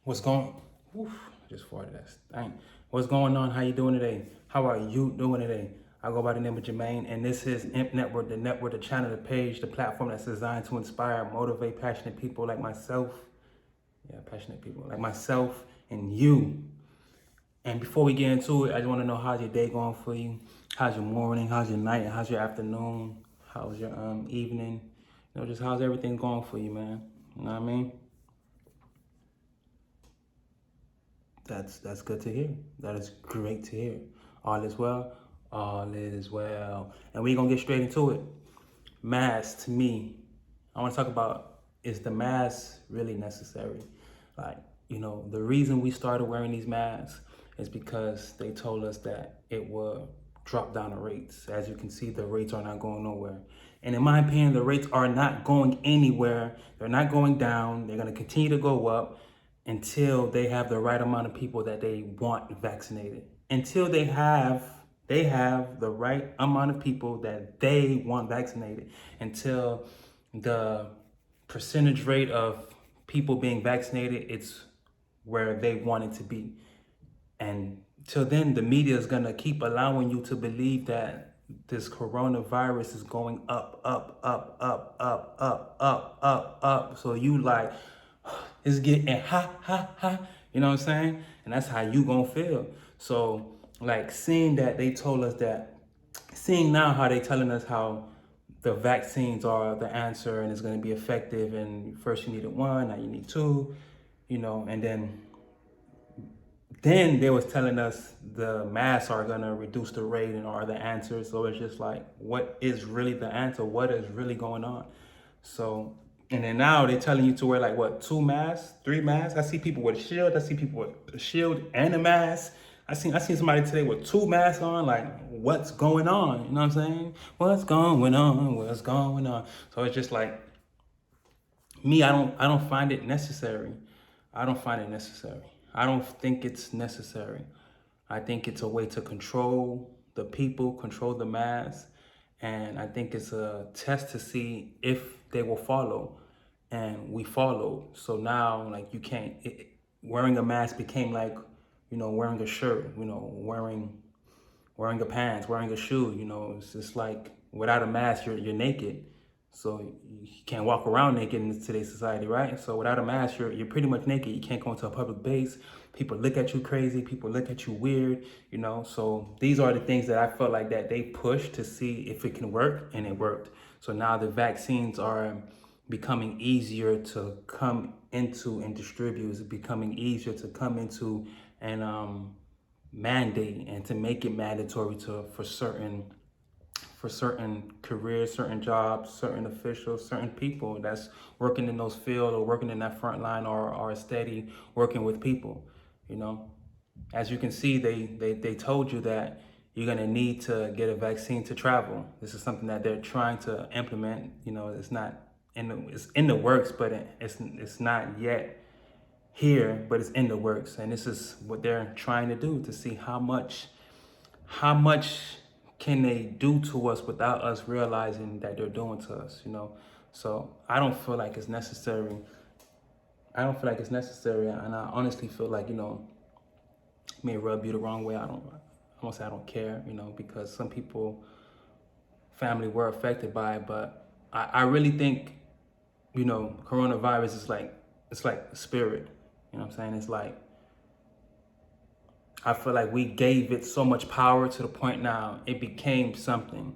What's going? Oof, just farted. That dang. What's going on? How you doing today? How are you doing today? I go by the name of Jermaine, and this is I.M.P.P Network, the network, the channel, the page, the platform that's designed to inspire, motivate passionate people like myself. Yeah, passionate people like myself and you. And before we get into it, I just want to know how's your day going for you? How's your morning? How's your night? How's your afternoon? How's your evening? Just how's everything going for you, man? You know what I mean? That's good to hear. That is great to hear. All is well. All is well. And we're gonna get straight into it. Mask to me, I want to talk about, is the mask really necessary? Like, the reason we started wearing these masks is because they told us that it would drop down the rates. As you can see, the rates are not going nowhere. And in my opinion, the rates are not going anywhere. They're not going down. They're going to continue to go up until they have the right amount of people that they want vaccinated. Until they have the right amount of people that they want vaccinated. Until the percentage rate of people being vaccinated, it's where they want it to be. And till then, the media is gonna keep allowing you to believe that this coronavirus is going up, up, up, up, up, up, up, up, up. So you like, it's getting ha. You know what I'm saying? And that's how you gonna feel. So like seeing that they told us that, seeing now how they telling us how the vaccines are the answer and it's gonna be effective. And first you needed one, now you need two, and then they was telling us the masks are gonna reduce the rate and are the answer. So it's just like, what is really the answer? What is really going on? So, and then now they're telling you to wear like what, 2 masks, 3 masks? I see people with a shield. I see people with a shield and a mask. I seen somebody today with 2 masks on. Like, what's going on? You know what I'm saying? What's going on? What's going on? So it's just like, me, I don't find it necessary. I don't find it necessary. I don't think it's necessary. I think it's a way to control the people, control the mass, and I think it's a test to see if they will follow. And we followed. So now, like, you can't. Wearing a mask became like, wearing a shirt. Wearing a pants, wearing a shoe. It's just like, without a mask, you're naked. So you can't walk around naked in today's society, right? So without a mask, you're pretty much naked. You can't go into a public place. People look at you crazy. People look at you weird. So these are the things that I felt like that they pushed to see if it can work, and it worked. So now the vaccines are becoming easier to come into and distribute. It's becoming easier to come into and mandate and to make it mandatory for certain careers, certain jobs, certain officials, certain people that's working in those fields or working in that front line or are steady working with people. You know, as you can see, they told you that you're gonna need to get a vaccine to travel. This is something that they're trying to implement. It's not it's in the works, but it's not yet here, but it's in the works, and this is what they're trying to do to see how much can they do to us without us realizing that they're doing to us. So I don't feel like it's necessary. And I honestly feel like, it may rub you the wrong way. I won't say I don't care, because some people, family, were affected by it, but I really think, coronavirus is like, it's like spirit. You know what I'm saying? It's like, I feel like we gave it so much power to the point now it became something.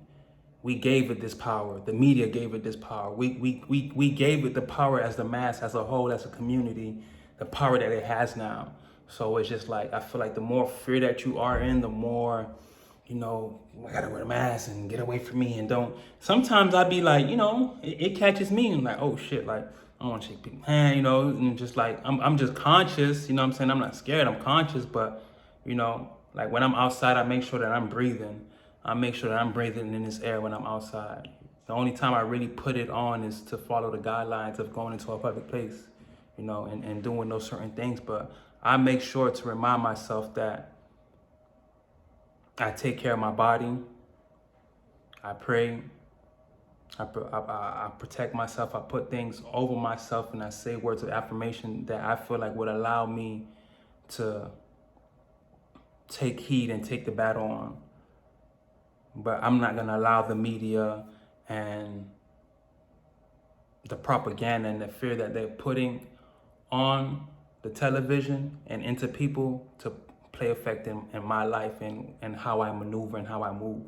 We gave it this power. The media gave it this power. We gave it the power as the mass, as a whole, as a community, the power that it has now. So it's just like, I feel like the more fear that you are in, the more, I gotta wear a mask and get away from me and don't. Sometimes I'd be like, it catches me and like, oh shit, like, I don't want to shake people's hand, and just like, I'm just conscious, you know what I'm saying? I'm not scared, I'm conscious, but, like when I'm outside, I make sure that I'm breathing. I make sure that I'm breathing in this air when I'm outside. The only time I really put it on is to follow the guidelines of going into a public place, and doing those certain things. But I make sure to remind myself that I take care of my body. I pray. I protect myself. I put things over myself, and I say words of affirmation that I feel like would allow me to take heed and take the battle on. But I'm not gonna allow the media and the propaganda and the fear that they're putting on the television and into people to play effect in my life and how I maneuver and how I move.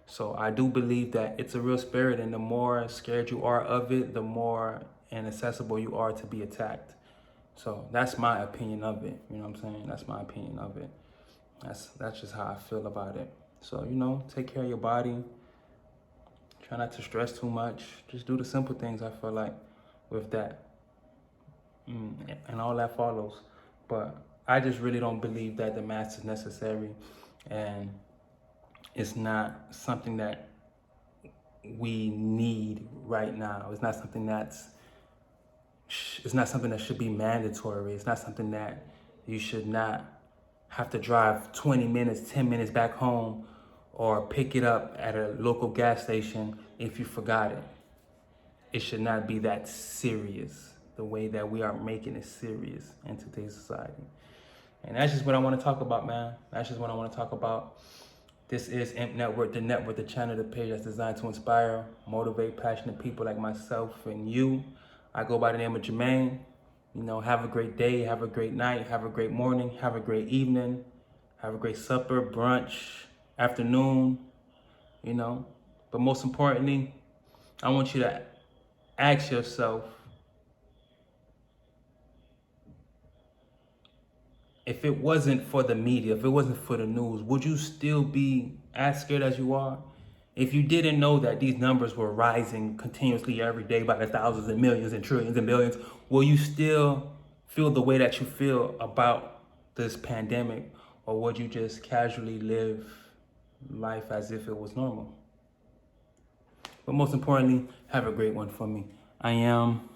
So I do believe that it's a real spirit, and the more scared you are of it, the more inaccessible you are to be attacked. So that's my opinion of it. You know what I'm saying? That's my opinion of it. That's just how I feel about it. So, take care of your body. Try not to stress too much. Just do the simple things, I feel like, with that. And all that follows. But I just really don't believe that the mask is necessary, and it's not something that we need right now. It's not something that should be mandatory. It's not something that you should not have to drive 20 minutes, 10 minutes back home, or pick it up at a local gas station if you forgot it. It should not be that serious the way that we are making it serious in today's society. And that's just what I want to talk about, man. That's just what I want to talk about. This is I.M.P.P Network, the channel, the page that's designed to inspire, motivate passionate people like myself and you. I go by the name of Jermaine. Have a great day, have a great night, have a great morning, have a great evening, have a great supper, brunch, afternoon, But most importantly, I want you to ask yourself, if it wasn't for the media, if it wasn't for the news, would you still be as scared as you are? If you didn't know that these numbers were rising continuously every day by the thousands and millions and trillions and billions, will you still feel the way that you feel about this pandemic? Or would you just casually live life as if it was normal? But most importantly, have a great one for me. I am